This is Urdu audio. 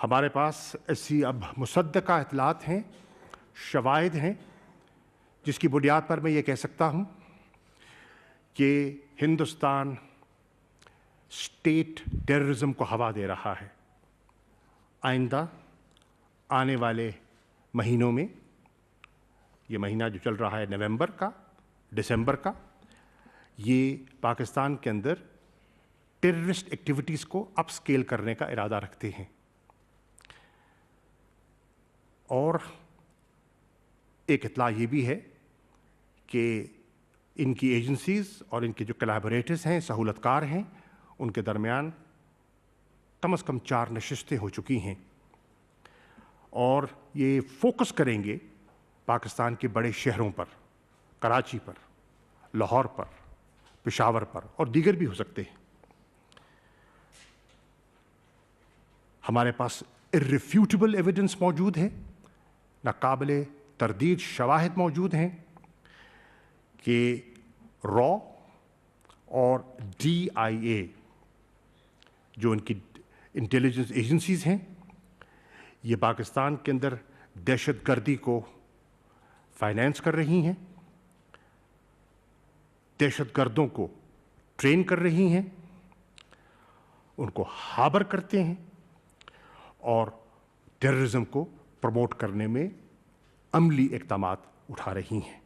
ہمارے پاس ایسی اب مصدقہ اطلاعات ہیں، شواہد ہیں، جس کی بنیاد پر میں یہ کہہ سکتا ہوں کہ ہندوستان اسٹیٹ ٹیررزم کو ہوا دے رہا ہے۔ آئندہ آنے والے مہینوں میں، یہ مہینہ جو چل رہا ہے نومبر کا، دسمبر کا، یہ پاکستان کے اندر ٹیررسٹ ایکٹیویٹیز کو اپ اسکیل کرنے کا ارادہ رکھتے ہیں، اور ایک اطلاع یہ بھی ہے کہ ان کی ایجنسیز اور ان کے جو کلیبوریٹرز ہیں، سہولت کار ہیں، ان کے درمیان کم از کم 4 نشستیں ہو چکی ہیں، اور یہ فوکس کریں گے پاکستان کے بڑے شہروں پر، کراچی پر، لاہور پر، پشاور پر، اور دیگر بھی ہو سکتے ہیں۔ ہمارے پاس irrefutable ایویڈنس موجود ہے، ناقابل تردید شواہد موجود ہیں کہ را اور DIA جو ان کی انٹیلیجنس ایجنسیز ہیں، یہ پاکستان کے اندر دہشت گردی کو فائنینس کر رہی ہیں، دہشت گردوں کو ٹرین کر رہی ہیں، ان کو ہاربر کرتے ہیں، اور ٹیررزم کو پروموٹ کرنے میں عملی اقدامات اٹھا رہی ہیں۔